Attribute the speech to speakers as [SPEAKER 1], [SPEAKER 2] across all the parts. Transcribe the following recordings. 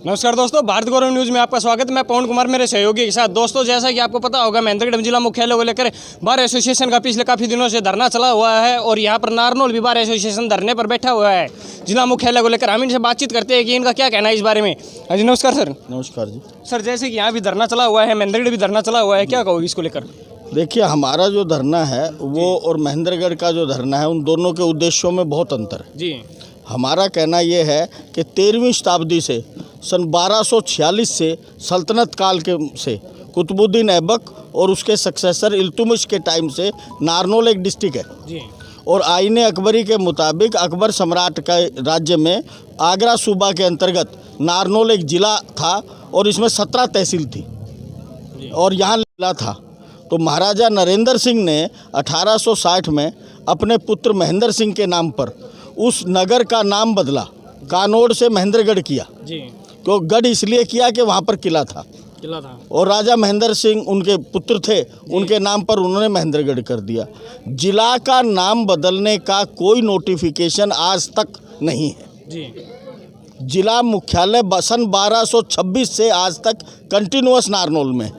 [SPEAKER 1] नमस्कार दोस्तों, भारत गौरव न्यूज़ में आपका स्वागत है। मैं पवन कुमार मेरे सहयोगी के साथ। दोस्तों, जैसा कि आपको पता होगा, महेंद्रगढ़ जिला मुख्यालय को लेकर बार एसोसिएशन का पिछले काफ़ी दिनों से धरना चला हुआ है और यहाँ पर नारनौल भी बार एसोसिएशन धरने पर बैठा हुआ है जिला मुख्यालय को लेकर। हम इनसे बातचीत करते हैं कि इनका क्या कहना है इस बारे में। हाँ जी, नमस्कार सर।
[SPEAKER 2] नमस्कार जी।
[SPEAKER 1] सर, जैसे कि यहाँ भी धरना चला हुआ है, महेंद्रगढ़ भी धरना चला हुआ है, क्या कहोगे इसको लेकर?
[SPEAKER 2] देखिए, हमारा जो धरना है वो और महेंद्रगढ़ का जो धरना है, उन दोनों के उद्देश्यों में बहुत अंतर है
[SPEAKER 1] जी।
[SPEAKER 2] हमारा कहना ये है कि 13वीं शताब्दी से सन 1246 से सल्तनत काल के से कुतुबुद्दीन ऐबक और उसके सक्सेसर इल्तुतमिश के टाइम से नारनौल एक डिस्ट्रिक्ट है
[SPEAKER 1] जी।
[SPEAKER 2] और आईने अकबरी के मुताबिक अकबर सम्राट के राज्य में आगरा सूबा के अंतर्गत नारनौल एक ज़िला था और इसमें 17 तहसील थी और यहाँ जिला था। तो महाराजा नरेंद्र सिंह ने 1860 में अपने पुत्र महेंद्र सिंह के नाम पर उस नगर का नाम बदला, कानौड़ से महेंद्रगढ़ किया
[SPEAKER 1] जी।
[SPEAKER 2] तो गढ़ इसलिए किया कि वहाँ पर किला था और राजा महेंद्र सिंह उनके पुत्र थे, उनके नाम पर उन्होंने महेंद्रगढ़ कर दिया। जिला का नाम बदलने का कोई नोटिफिकेशन आज तक नहीं है
[SPEAKER 1] जी।
[SPEAKER 2] जिला मुख्यालय सन 1226 से आज तक कंटिन्यूअस नारनौल में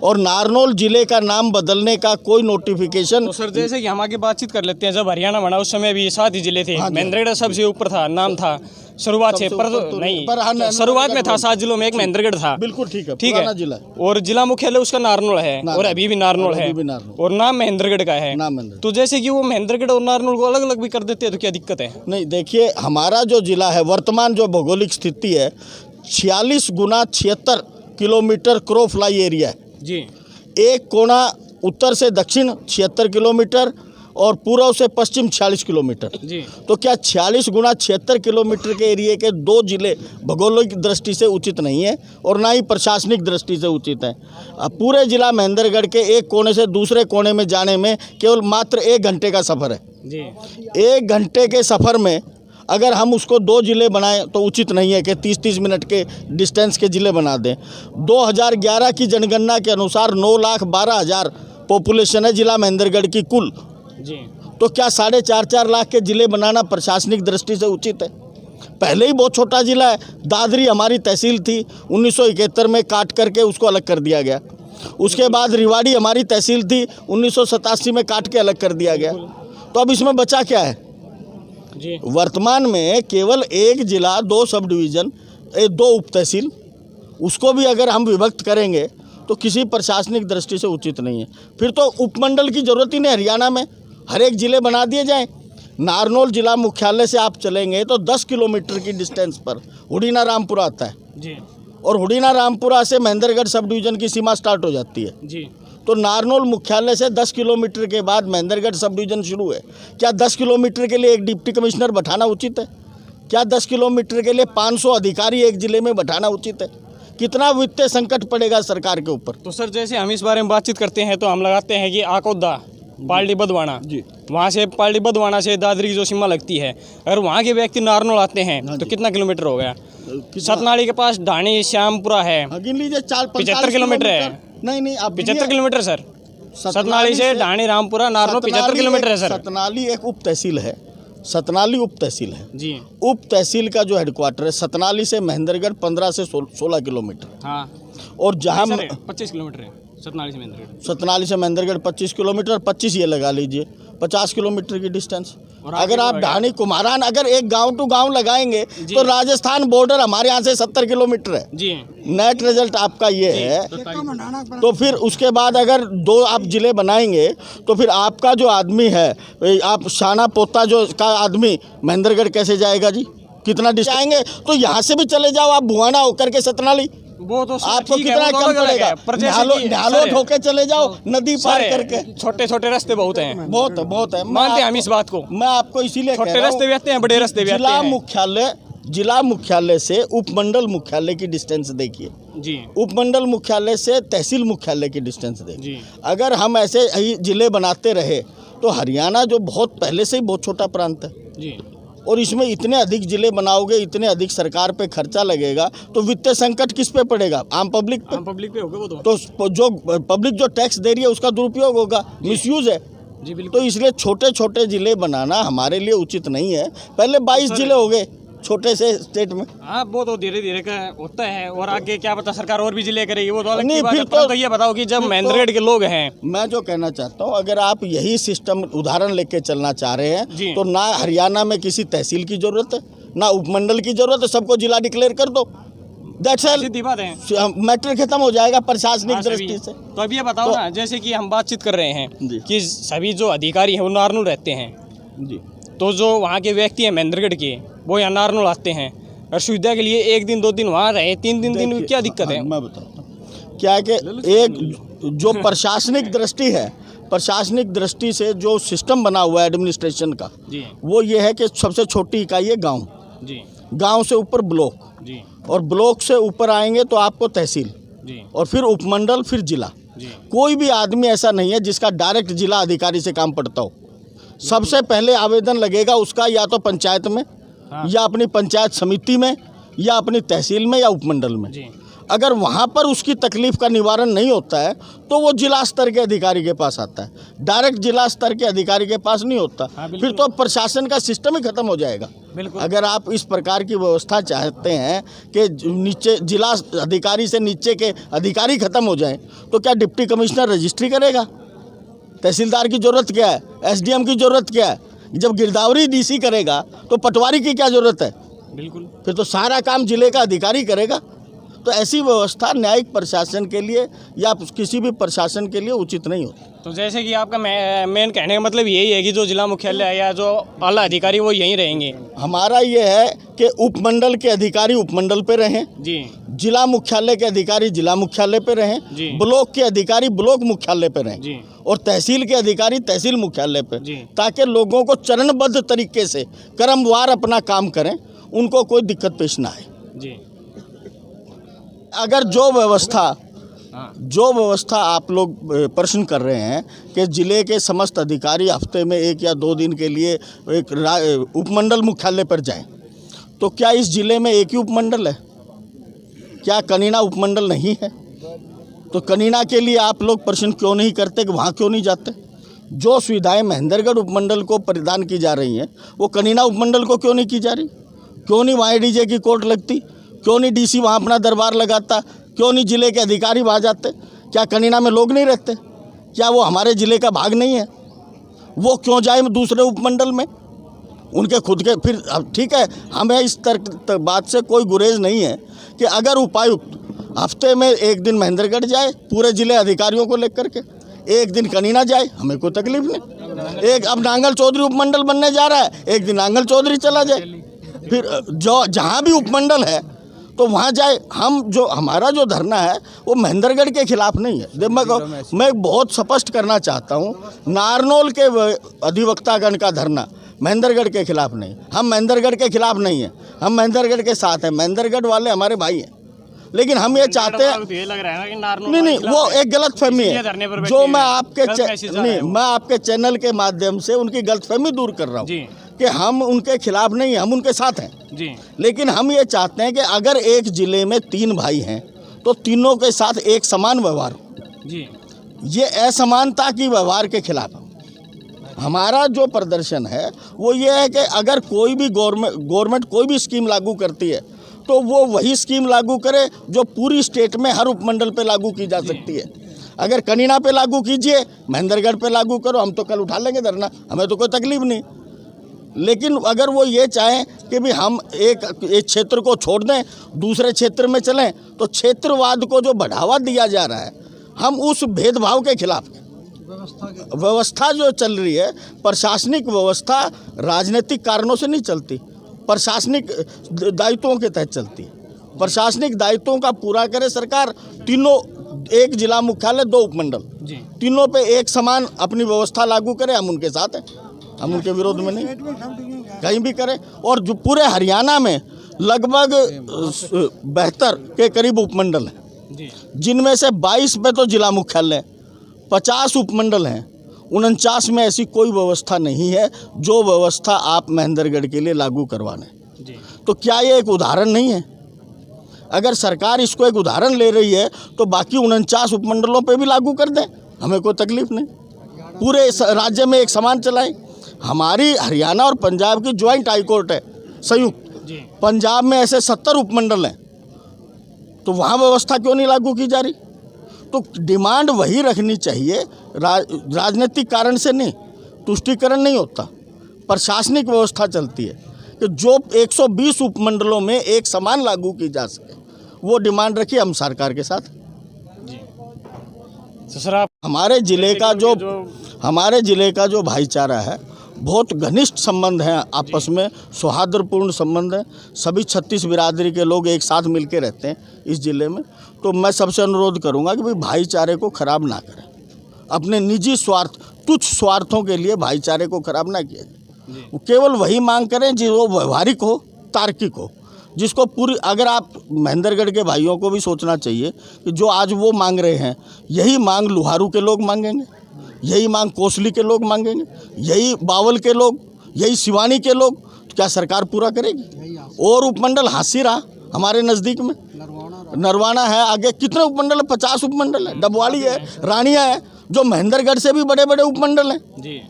[SPEAKER 2] और नारनौल जिले का नाम बदलने का कोई नोटिफिकेशन।
[SPEAKER 1] तो सर, जैसे कि हम आगे बातचीत कर लेते हैं, जब हरियाणा बना उस समय भी 7 ही जिले थे। महेंद्रगढ़ सबसे ऊपर था, नाम था शुरुआत से, पर शुरुआत में था 7 जिलों में एक महेंद्रगढ़ था।
[SPEAKER 2] बिल्कुल ठीक है,
[SPEAKER 1] ठीक है।
[SPEAKER 2] जिला
[SPEAKER 1] और जिला मुख्यालय उसका नारनौल है और अभी भी नारनौल है और नाम महेंद्रगढ़ का है। तो जैसे कि वो महेंद्रगढ़ और नारनौल को अलग अलग भी कर देते हैं तो क्या दिक्कत है?
[SPEAKER 2] नहीं, देखिए, हमारा जो जिला है, वर्तमान जो भौगोलिक स्थिति है 46 × 76 किलोमीटर क्रॉ फ्लाई एरिया है
[SPEAKER 1] जी।
[SPEAKER 2] एक कोना उत्तर से दक्षिण 76 किलोमीटर और पूर्व से पश्चिम 46 किलोमीटर
[SPEAKER 1] जी।
[SPEAKER 2] तो क्या 46 × 76 किलोमीटर के एरिए के 2 जिले भौगोलिक दृष्टि से उचित नहीं है और ना ही प्रशासनिक दृष्टि से उचित है। अब पूरे जिला महेंद्रगढ़ के एक कोने से दूसरे कोने में जाने में केवल मात्र 1 घंटे का सफ़र है
[SPEAKER 1] जी।
[SPEAKER 2] 1 घंटे के सफ़र में अगर हम उसको 2 जिले बनाएं तो उचित नहीं है कि 30-30 मिनट के डिस्टेंस के ज़िले बना दें। 2011 की जनगणना के अनुसार 9,12,000 पॉपुलेशन है जिला महेंद्रगढ़ की कुल
[SPEAKER 1] जी।
[SPEAKER 2] तो क्या 4.5 लाख के ज़िले बनाना प्रशासनिक दृष्टि से उचित है? पहले ही बहुत छोटा ज़िला है। दादरी हमारी तहसील थी, 1971 में काट करके उसको अलग कर दिया गया। उसके बाद रिवाड़ी हमारी तहसील थी, 1987 में काट के अलग कर दिया गया। तो अब इसमें बचा क्या है?
[SPEAKER 1] जी।
[SPEAKER 2] वर्तमान में केवल 1 जिला, 2 सब डिवीज़न, 2 उप तहसील, उसको भी अगर हम विभक्त करेंगे तो किसी प्रशासनिक दृष्टि से उचित नहीं है। फिर तो उपमंडल की ज़रूरत ही नहीं। हरियाणा में हर एक ज़िले बना दिए जाएं। नारनौल जिला मुख्यालय से आप चलेंगे तो 10 किलोमीटर की डिस्टेंस पर हुडीना रामपुरा आता है
[SPEAKER 1] जी।
[SPEAKER 2] और हुडीना रामपुरा से महेंद्रगढ़ सब डिवीज़न की सीमा स्टार्ट हो जाती है
[SPEAKER 1] जी।
[SPEAKER 2] तो नारनौल मुख्यालय से 10 किलोमीटर के बाद महेंद्रगढ़ सब डिवीज़न शुरू है। क्या 10 किलोमीटर के लिए एक डिप्टी कमिश्नर बैठाना उचित है? क्या 10 किलोमीटर के लिए 500 अधिकारी एक ज़िले में बैठाना उचित है? कितना वित्तीय संकट पड़ेगा सरकार के ऊपर?
[SPEAKER 1] तो सर, जैसे हम इस बारे में बातचीत करते हैं तो हम लगाते हैं कि आकोदा पालड़ी बदवाना जी, वहाँ से पालड़ी बदवाना से दादरी की जो सीमा लगती है, अगर वहाँ के व्यक्ति नारनौल आते हैं तो कितना किलोमीटर हो गया? सतनाली के पास ढाणी श्यामपुरा है,
[SPEAKER 2] गिन लीजिए,
[SPEAKER 1] 75 किलोमीटर है।
[SPEAKER 2] नहीं, आप
[SPEAKER 1] 75 किलोमीटर सर। सतनाली से ढाणी रामपुरा नारनौल 75 किलोमीटर है सर।
[SPEAKER 2] सतनाली एक उप तहसील है, सतनाली उप तहसील है
[SPEAKER 1] जी।
[SPEAKER 2] उप तहसील का जो हेडक्वार्टर है सतनाली से महेंद्रगढ़ 15 से 16 किलोमीटर।
[SPEAKER 1] हाँ।
[SPEAKER 2] और जहाँ
[SPEAKER 1] 25 किलोमीटर है सतनाली से महेंद्रगढ़।
[SPEAKER 2] सतनाली से महेंद्रगढ़ 25 किलोमीटर, 25 ये लगा लीजिए, 50 किलोमीटर की डिस्टेंस। अगर आप ढाणी कुमारान अगर एक गांव टू गांव लगाएंगे तो राजस्थान बॉर्डर हमारे यहाँ से 70 किलोमीटर है
[SPEAKER 1] जी।
[SPEAKER 2] नेट रिजल्ट आपका ये है। तो फिर उसके बाद अगर 2 आप जिले बनाएंगे तो फिर आपका जो आदमी है, आप शाना पोता जो का आदमी महेंद्रगढ़ कैसे जाएगा जी? कितना डिस्टेंस आएंगे? तो यहाँ से भी चले जाओ आप भुआना होकर के सतनाली,
[SPEAKER 1] वो तो
[SPEAKER 2] आपको कितना कम पड़ेगा? न्यालो होके चले जाओ नदी पार करके।
[SPEAKER 1] छोटे छोटे रास्ते बहुत हैं,
[SPEAKER 2] बहुत है,
[SPEAKER 1] मानते हैं हम इस बात को।
[SPEAKER 2] मैं आपको इसीलिए
[SPEAKER 1] छोटे रास्ते भी आते हैं, बड़े रास्ते भी आते हैं।
[SPEAKER 2] जिला मुख्यालय से उपमंडल मुख्यालय की डिस्टेंस देखिए
[SPEAKER 1] जी।
[SPEAKER 2] उपमंडल मुख्यालय से तहसील मुख्यालय की डिस्टेंस देखिए।
[SPEAKER 1] जी।
[SPEAKER 2] अगर हम ऐसे ही जिले बनाते रहे तो हरियाणा जो बहुत पहले से ही बहुत छोटा प्रांत है
[SPEAKER 1] जी,
[SPEAKER 2] और इसमें इतने अधिक जिले बनाओगे, इतने अधिक सरकार पे खर्चा लगेगा तो वित्तीय संकट किस पे पड़ेगा? आम पब्लिक पे।
[SPEAKER 1] आम पब्लिक पे होगा वो
[SPEAKER 2] तो जो पब्लिक जो टैक्स दे रही है उसका दुरुपयोग होगा, मिसयूज है
[SPEAKER 1] जी। बिल्कुल।
[SPEAKER 2] तो इसलिए छोटे छोटे जिले बनाना हमारे लिए उचित नहीं है। पहले 22 जिले हो गए, छोटे से स्टेट में।
[SPEAKER 1] हाँ, वो तो धीरे धीरे का होता है, और आगे क्या पता सरकार और भी जिले करेगी, वो तो अलग
[SPEAKER 2] नहीं,
[SPEAKER 1] की बात है।
[SPEAKER 2] फिर
[SPEAKER 1] तो ये बताओ कि जब महेंद्रगढ़ के लोग हैं,
[SPEAKER 2] मैं जो कहना चाहता हूँ, अगर आप यही सिस्टम उदाहरण लेके चलना चाह रहे
[SPEAKER 1] जी।
[SPEAKER 2] हैं तो ना हरियाणा में किसी तहसील की जरूरत है, ना उपमंडल की जरूरत है, सबको जिला डिक्लेयर कर दो। दैट्स ऑल,
[SPEAKER 1] सीधी बात है,
[SPEAKER 2] मैटर खत्म हो जाएगा प्रशासनिक
[SPEAKER 1] हाँ,
[SPEAKER 2] दृष्टि से।
[SPEAKER 1] तो अब ये बताओ ना, जैसे कि हम बातचीत कर रहे हैं
[SPEAKER 2] जी।
[SPEAKER 1] कि सभी जो अधिकारी हैं वो नारनौल रहते हैं,
[SPEAKER 2] जी,
[SPEAKER 1] तो जो वहाँ के व्यक्ति हैं महेंद्रगढ़ के, वो यहाँ नारनौल आते हैं और सुविधा के लिए 1 दिन 2 दिन वहाँ रहे, 3 दिन क्या दिक्कत है?
[SPEAKER 2] मैं बताता हूँ क्या है कि एक जो प्रशासनिक दृष्टि है, प्रशासनिक दृष्टि से जो सिस्टम बना हुआ है एडमिनिस्ट्रेशन का,
[SPEAKER 1] जी
[SPEAKER 2] वो ये है कि सबसे छोटी इकाई है गाँव,
[SPEAKER 1] जी
[SPEAKER 2] गाँव से ऊपर ब्लॉक,
[SPEAKER 1] जी
[SPEAKER 2] और ब्लॉक से ऊपर आएंगे तो आपको तहसील,
[SPEAKER 1] जी
[SPEAKER 2] और फिर उपमंडल, फिर जिला।
[SPEAKER 1] जी
[SPEAKER 2] कोई भी आदमी ऐसा नहीं है जिसका डायरेक्ट जिला अधिकारी से काम पड़ता हो। सबसे पहले आवेदन लगेगा उसका या तो पंचायत में,
[SPEAKER 1] हाँ।
[SPEAKER 2] या अपनी पंचायत समिति में, या अपनी तहसील में, या उपमंडल में।
[SPEAKER 1] जी
[SPEAKER 2] अगर वहाँ पर उसकी तकलीफ का निवारण नहीं होता है तो वो जिला स्तर के अधिकारी के पास आता है, डायरेक्ट जिला स्तर के अधिकारी के पास नहीं होता।
[SPEAKER 1] हाँ, बिल्कुल।
[SPEAKER 2] फिर तो प्रशासन का सिस्टम ही खत्म हो जाएगा।
[SPEAKER 1] बिल्कुल।
[SPEAKER 2] अगर आप इस प्रकार की व्यवस्था चाहते हैं कि नीचे जिला अधिकारी से नीचे के अधिकारी खत्म हो जाएं, तो क्या डिप्टी कमिश्नर रजिस्ट्री करेगा? तहसीलदार की ज़रूरत क्या है? एसडीएम की ज़रूरत क्या है? जब गिरदावरी डीसी करेगा तो पटवारी की क्या ज़रूरत है?
[SPEAKER 1] बिल्कुल।
[SPEAKER 2] फिर तो सारा काम जिले का अधिकारी करेगा। तो ऐसी व्यवस्था न्यायिक प्रशासन के लिए या किसी भी प्रशासन के लिए उचित नहीं होती।
[SPEAKER 1] तो जैसे कि आपका मेन कहने का मतलब यही है कि जो जिला मुख्यालय है या जो आला अधिकारी वो यहीं रहेंगे।
[SPEAKER 2] हमारा ये है कि उपमंडल के अधिकारी उपमंडल पे रहें,
[SPEAKER 1] जी
[SPEAKER 2] जिला मुख्यालय के अधिकारी जिला मुख्यालय पे रहें,
[SPEAKER 1] जी।
[SPEAKER 2] ब्लॉक के अधिकारी ब्लॉक मुख्यालय पे रहें,
[SPEAKER 1] जी
[SPEAKER 2] और तहसील के अधिकारी तहसील मुख्यालय पे,
[SPEAKER 1] जी।
[SPEAKER 2] ताकि लोगों को चरणबद्ध तरीके से क्रमवार अपना काम करें, उनको कोई दिक्कत पेश ना आए।
[SPEAKER 1] जी
[SPEAKER 2] अगर
[SPEAKER 1] हाँ
[SPEAKER 2] जो व्यवस्था आप लोग प्रश्न कर रहे हैं कि जिले के समस्त अधिकारी हफ्ते में 1 या 2 दिन के लिए एक उपमंडल मुख्यालय पर जाएं, तो क्या इस जिले में एक ही उपमंडल है? क्या कनीना उपमंडल नहीं है? तो कनीना के लिए आप लोग प्रश्न क्यों नहीं करते कि वहाँ क्यों नहीं जाते? जो सुविधाएं महेंद्रगढ़ उपमंडल को प्रदान की जा रही हैं वो कनीना उपमंडल को क्यों नहीं की जा रही? क्यों नहीं वहाँ डीजे की कोर्ट लगती? क्यों नहीं डीसी वहाँ अपना दरबार लगाता? क्यों नहीं जिले के अधिकारी वहाँ जाते? क्या कनीना में लोग नहीं रहते? क्या वो हमारे ज़िले का भाग नहीं है? वो क्यों जाए दूसरे उपमंडल में? उनके खुद के फिर अब ठीक है, हमें इस बात से कोई गुरेज नहीं है कि अगर उपायुक्त हफ्ते में 1 दिन महेंद्रगढ़ जाए पूरे ज़िले अधिकारियों को लेकर के, 1 दिन कनीना जाए, हमें कोई तकलीफ नहीं। एक अब नांगल चौधरी उपमंडल बनने जा रहा है, 1 दिन नांगल चौधरी चला जाए, फिर जो जहाँ भी उपमंडल है तो वहाँ जाए। हम जो हमारा जो धरना है वो महेंद्रगढ़ के खिलाफ नहीं है। मैं बहुत स्पष्ट करना चाहता हूँ, नारनौल के अधिवक्तागण का धरना महेंद्रगढ़ के खिलाफ नहीं। हम महेंद्रगढ़ के खिलाफ नहीं हैं, हम महेंद्रगढ़ के साथ हैं। महेंद्रगढ़ वाले हमारे भाई हैं, लेकिन हम ये चाहते हैं,
[SPEAKER 1] ये लग रहा है ना कि नारनौल
[SPEAKER 2] नहीं वो एक गलत फहमी है जो मैं
[SPEAKER 1] मैं
[SPEAKER 2] आपके चैनल के माध्यम से उनकी गलत फहमी दूर कर रहा हूँ कि हम उनके खिलाफ नहीं, हम उनके साथ हैं
[SPEAKER 1] जी।
[SPEAKER 2] लेकिन हम ये चाहते हैं कि अगर एक ज़िले में 3 भाई हैं तो तीनों के साथ एक समान व्यवहार हो
[SPEAKER 1] जी।
[SPEAKER 2] ये असमानता की व्यवहार के खिलाफ हमारा जो प्रदर्शन है वो ये है कि अगर कोई भी गवर्नमेंट कोई भी स्कीम लागू करती है तो वो वही स्कीम लागू करे जो पूरी स्टेट में हर उपमंडल पे लागू की जा सकती है। अगर कनीना पे लागू कीजिए, महेंद्रगढ़ पे लागू करो, हम तो कल उठा लेंगे धरना, हमें तो कोई तकलीफ नहीं। लेकिन अगर वो ये चाहें कि भी हम एक क्षेत्र को छोड़ दें दूसरे क्षेत्र में चलें, तो क्षेत्रवाद को जो बढ़ावा दिया जा रहा है, हम उस भेदभाव के खिलाफ। व्यवस्था जो चल रही है, प्रशासनिक व्यवस्था राजनीतिक कारणों से नहीं चलती, प्रशासनिक दायित्वों के तहत चलती है। प्रशासनिक दायित्वों का पूरा करे सरकार। तीनों, एक जिला मुख्यालय 2 उपमंडल, तीनों पे एक समान अपनी व्यवस्था लागू करे, हम उनके साथ हैं, हम उनके विरोध में नहीं, कहीं भी करें। और जो पूरे हरियाणा में लगभग 72 के करीब उपमंडल हैं, जिनमें से 22 पे तो जिला मुख्यालय, 50 उपमंडल हैं, 49 में ऐसी कोई व्यवस्था नहीं है जो व्यवस्था आप महेंद्रगढ़ के लिए लागू करवाने। तो क्या ये एक उदाहरण नहीं है? अगर सरकार इसको एक उदाहरण ले रही है तो बाकी 49 उपमंडलों पे भी लागू कर दें, हमें कोई तकलीफ नहीं, पूरे राज्य में एक समान चलाएं। हमारी हरियाणा और पंजाब की ज्वाइंट हाई कोर्ट है, संयुक्त,
[SPEAKER 1] जी।
[SPEAKER 2] पंजाब में ऐसे 70 उपमंडल हैं, तो वहाँ व्यवस्था क्यों नहीं लागू की जा रही? तो डिमांड वही रखनी चाहिए, राजनीतिक कारण से नहीं, तुष्टीकरण नहीं होता, प्रशासनिक व्यवस्था चलती है कि जो 120 उपमंडलों में एक समान लागू की जा सके, वो डिमांड रखी हम सरकार के साथ।
[SPEAKER 1] जी। तो सर आप
[SPEAKER 2] हमारे ज़िले का जो भाईचारा है, बहुत घनिष्ठ संबंध हैं आपस में, सौहार्दपूर्ण संबंध है। सभी 36 बिरादरी के लोग एक साथ मिलकर रहते हैं इस ज़िले में। तो मैं सबसे अनुरोध करूंगा कि भाई भाईचारे को ख़राब ना करें, अपने निजी स्वार्थ, तुच्छ स्वार्थों के लिए भाईचारे को ख़राब ना किया जाए। केवल वही मांग करें जो व्यवहारिक हो, तार्किक हो, जिसको पूरी, अगर आप महेंद्रगढ़ के भाइयों को भी सोचना चाहिए कि जो आज वो मांग रहे हैं, यही मांग लुहारू के लोग मांगेंगे, यही मांग कोसली के लोग मांगेंगे, यही बावल के लोग, यही सिवानी के लोग, तो क्या सरकार पूरा करेगी? और उपमंडल हासिरा हमारे नज़दीक में नरवाना है, आगे कितने उपमंडल है? 50 उपमंडल है, डबवाली है, रानिया है, जो महेंद्रगढ़ से भी बड़े बड़े उपमंडल हैं जी।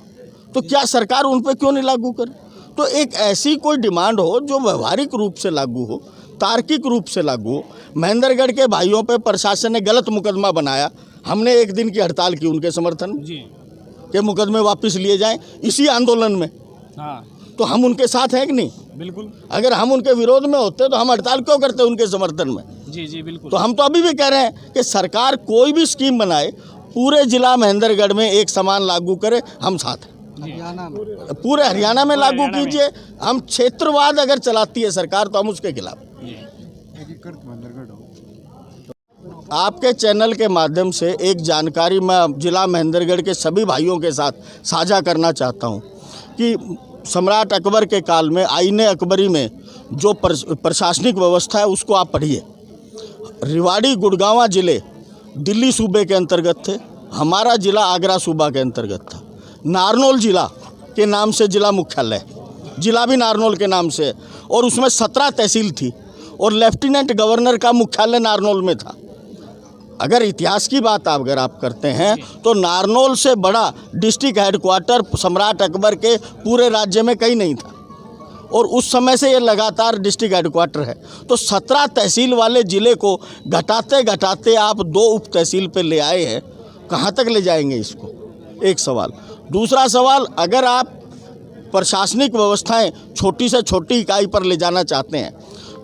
[SPEAKER 2] तो क्या सरकार उन पर क्यों नहीं लागू करे? तो एक ऐसी कोई डिमांड हो जो व्यवहारिक रूप से लागू हो, तार्किक रूप से लागू हो। महेंद्रगढ़ के भाइयों पे प्रशासन ने गलत मुकदमा बनाया, हमने 1 दिन की हड़ताल की उनके समर्थन में जी, कि मुकदमे वापस लिए जाएं इसी आंदोलन में। हाँ। तो हम उनके साथ हैं कि नहीं? बिल्कुल। अगर हम उनके विरोध में होते तो हम हड़ताल क्यों करते उनके समर्थन में? जी जी बिल्कुल। तो हम तो अभी भी कह रहे हैं कि सरकार कोई भी स्कीम बनाए, पूरे जिला महेंद्रगढ़ में एक समान लागू करे, हम साथ हैं। पूरे हरियाणा में लागू कीजिए। हम क्षेत्रवाद अगर चलाती है सरकार तो हम उसके खिलाफ। आपके चैनल के माध्यम से एक जानकारी मैं जिला महेंद्रगढ़ के सभी भाइयों के साथ साझा करना चाहता हूं कि सम्राट अकबर के काल में आईने अकबरी में जो प्रशासनिक व्यवस्था है उसको आप पढ़िए। रेवाड़ी गुड़गांव जिले दिल्ली सूबे के अंतर्गत थे, हमारा जिला आगरा सूबा के अंतर्गत था। नारनौल जिला के नाम से जिला मुख्यालय, जिला भी नारनौल के नाम से, और उसमें 17 तहसील थी और लेफ्टिनेंट गवर्नर का मुख्यालय नारनौल में था। अगर इतिहास की बात अगर आप करते हैं तो नारनौल से बड़ा डिस्ट्रिक्ट हेडक्वार्टर सम्राट अकबर के पूरे राज्य में कहीं नहीं था, और उस समय से ये लगातार डिस्ट्रिक्ट हेडक्वार्टर है। तो 17 तहसील वाले ज़िले को घटाते घटाते आप 2 उप तहसील पे ले आए हैं, कहाँ तक ले जाएंगे इसको? एक सवाल। दूसरा सवाल, अगर आप प्रशासनिक व्यवस्थाएं छोटी से छोटी इकाई पर ले जाना चाहते हैं,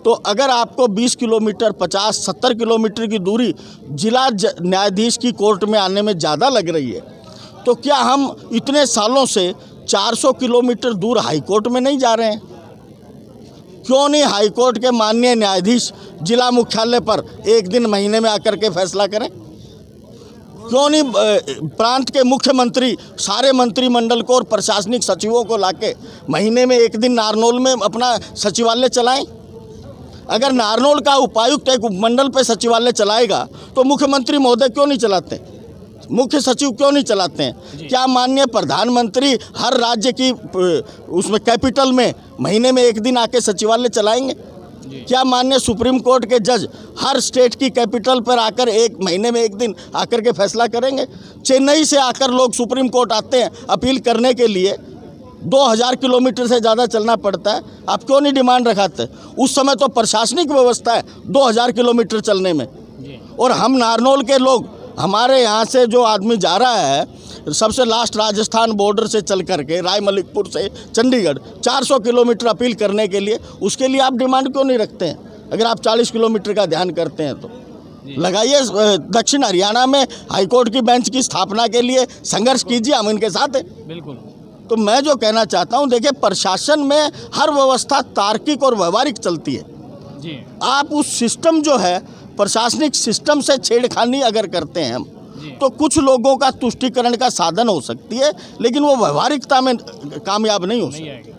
[SPEAKER 2] तो अगर आपको 20 किलोमीटर, 50-70 किलोमीटर की दूरी जिला न्यायाधीश की कोर्ट में आने में ज़्यादा लग रही है, तो क्या हम इतने सालों से 400 किलोमीटर दूर हाई कोर्ट में नहीं जा रहे हैं? क्यों नहीं हाई कोर्ट के माननीय न्यायाधीश जिला मुख्यालय पर एक दिन महीने में आकर के फैसला करें? क्यों नहीं प्रांत के मुख्यमंत्री सारे मंत्रिमंडल को और प्रशासनिक सचिवों को लाके महीने में एक दिन नारनौल में अपना सचिवालय चलाएं? अगर नारनौल का उपायुक्त एक उपमंडल पे सचिवालय चलाएगा तो मुख्यमंत्री महोदय क्यों नहीं चलाते? मुख्य सचिव क्यों नहीं चलाते हैं? क्या माननीय प्रधानमंत्री हर राज्य की उसमें कैपिटल में महीने में एक दिन आके सचिवालय चलाएंगे? क्या माननीय सुप्रीम कोर्ट के जज हर स्टेट की कैपिटल पर आकर एक महीने में एक दिन आकर के फैसला करेंगे? चेन्नई से आकर लोग सुप्रीम कोर्ट आते हैं अपील करने के लिए, 2000 किलोमीटर से ज़्यादा चलना पड़ता है। आप क्यों नहीं डिमांड रखाते? उस समय तो प्रशासनिक व्यवस्था है 2000 किलोमीटर चलने में, और हम नारनौल के लोग, हमारे यहाँ से जो आदमी जा रहा है सबसे लास्ट राजस्थान बॉर्डर से चल करके रायमलिकपुर से चंडीगढ़ 400 किलोमीटर अपील करने के लिए, उसके लिए आप डिमांड क्यों नहीं रखते हैं? अगर आप 40 किलोमीटर का ध्यान करते हैं तो लगाइए। दक्षिण हरियाणा में हाईकोर्ट की बेंच की स्थापना के लिए संघर्ष कीजिए, हम इनके साथ हैं। बिल्कुल। तो मैं जो कहना चाहता हूँ, देखिए प्रशासन में हर व्यवस्था तार्किक और व्यवहारिक चलती है जी। आप उस सिस्टम जो है प्रशासनिक सिस्टम से छेड़खानी अगर करते हैं हम, तो कुछ लोगों का तुष्टीकरण का साधन हो सकती है, लेकिन वो व्यवहारिकता में कामयाब नहीं हो सकती।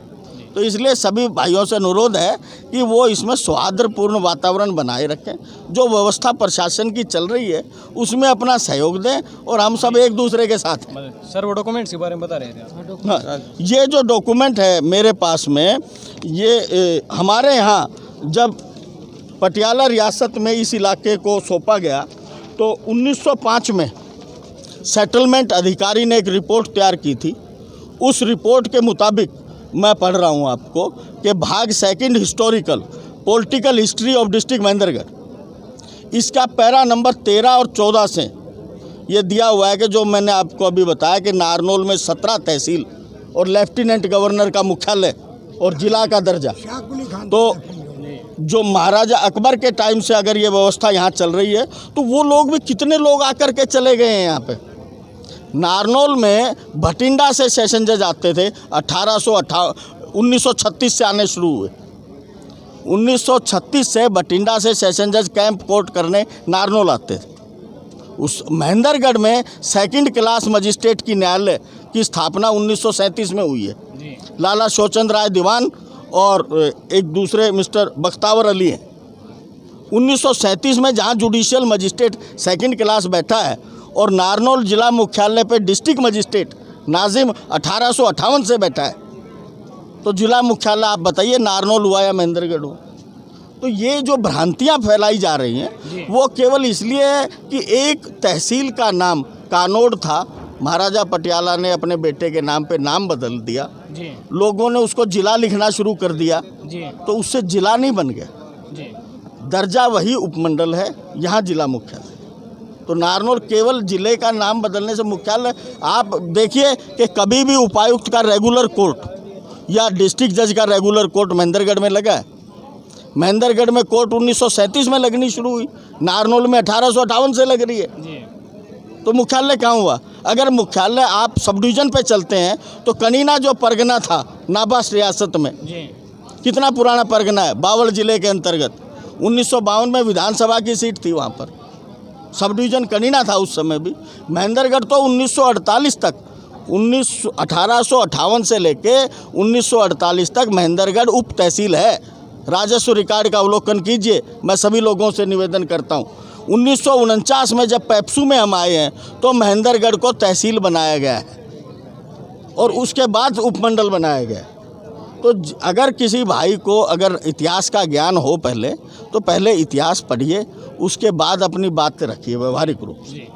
[SPEAKER 2] तो इसलिए सभी भाइयों से अनुरोध है कि वो इसमें सौहार्दपूर्ण वातावरण बनाए रखें, जो व्यवस्था प्रशासन की चल रही है उसमें अपना सहयोग दें, और हम सब एक दूसरे के साथ हैं।
[SPEAKER 1] सर वो डॉक्यूमेंट्स के बारे में बता रहे थे।
[SPEAKER 2] हाँ, ये जो डॉक्यूमेंट है मेरे पास में, ये हमारे यहाँ जब पटियाला रियासत में इस इलाके को सौंपा गया तो 1905 में सेटलमेंट अधिकारी ने एक रिपोर्ट तैयार की थी। उस रिपोर्ट के मुताबिक मैं पढ़ रहा हूँ आपको कि भाग second historical political history of district Mahendragarh, इसका पैरा नंबर 13 और 14 से ये दिया हुआ है कि जो मैंने आपको अभी बताया कि नारनौल में 17 तहसील और लेफ्टिनेंट गवर्नर का मुख्यालय और जिला का दर्जा। तो जो महाराजा अकबर के टाइम से अगर ये व्यवस्था यहाँ चल रही है तो वो लोग भी कितने लोग आकर के चले गए हैं यहाँ पे। नारनौल में भटिंडा से सेशन जज आते थे 1936 से आने शुरू हुए। 1936 से भटिंडा से सेशन जज कैंप कोर्ट करने नारनौल आते थे। उस महेंद्रगढ़ में सेकंड क्लास मजिस्ट्रेट की न्यायालय की स्थापना 1937 में हुई है। लाला शौचंद राय दीवान और एक दूसरे मिस्टर बख्तावर अली हैं। 1937 में जहां जुडिशियल मजिस्ट्रेट सेकंड क्लास बैठा है और नारनौल जिला मुख्यालय पे डिस्ट्रिक्ट मजिस्ट्रेट नाजिम 1858 से बैठा है, तो जिला मुख्यालय आप बताइए नारनौल हुआ या महेंद्रगढ़ हुआ। तो ये जो भ्रांतियां फैलाई जा रही हैं वो केवल इसलिए है कि एक तहसील का नाम कानोड़ था, महाराजा पटियाला ने अपने बेटे के नाम पे नाम बदल दिया, लोगों ने उसको जिला लिखना शुरू कर दिया, तो उससे जिला नहीं बन गया, दर्जा वही उपमंडल है, यहाँ जिला मुख्यालय। तो नारनौल केवल जिले का नाम बदलने से मुख्यालय। आप देखिए कि कभी भी उपायुक्त का रेगुलर कोर्ट या डिस्ट्रिक्ट जज का रेगुलर कोर्ट महेंद्रगढ़ में लगा है। महेंद्रगढ़ में कोर्ट 1937 में लगनी शुरू हुई, नारनौल में 1858 से लग रही है। तो मुख्यालय कहाँ हुआ? अगर मुख्यालय आप सब डिवीज़न पे चलते हैं तो कनीना जो परगना था नाबास रियासत में, कितना पुराना परगना है, बावल जिले के अंतर्गत। 1952 में विधानसभा की सीट थी वहाँ पर, सब डिवीज़न कनीना था उस समय भी। महेंद्रगढ़ तो 1948 तक 1858 से लेके 1948 तक महेंद्रगढ़ उप तहसील है। राजस्व रिकॉर्ड का अवलोकन कीजिए, मैं सभी लोगों से निवेदन करता हूँ। 1949 में जब पेप्सू में हम आए हैं तो महेंद्रगढ़ को तहसील बनाया गया है और उसके बाद उपमंडल बनाया गया है। तो अगर किसी भाई को अगर इतिहास का ज्ञान हो पहले, तो पहले इतिहास पढ़िए, उसके बाद अपनी बात रखिए व्यवहारिक रूप से।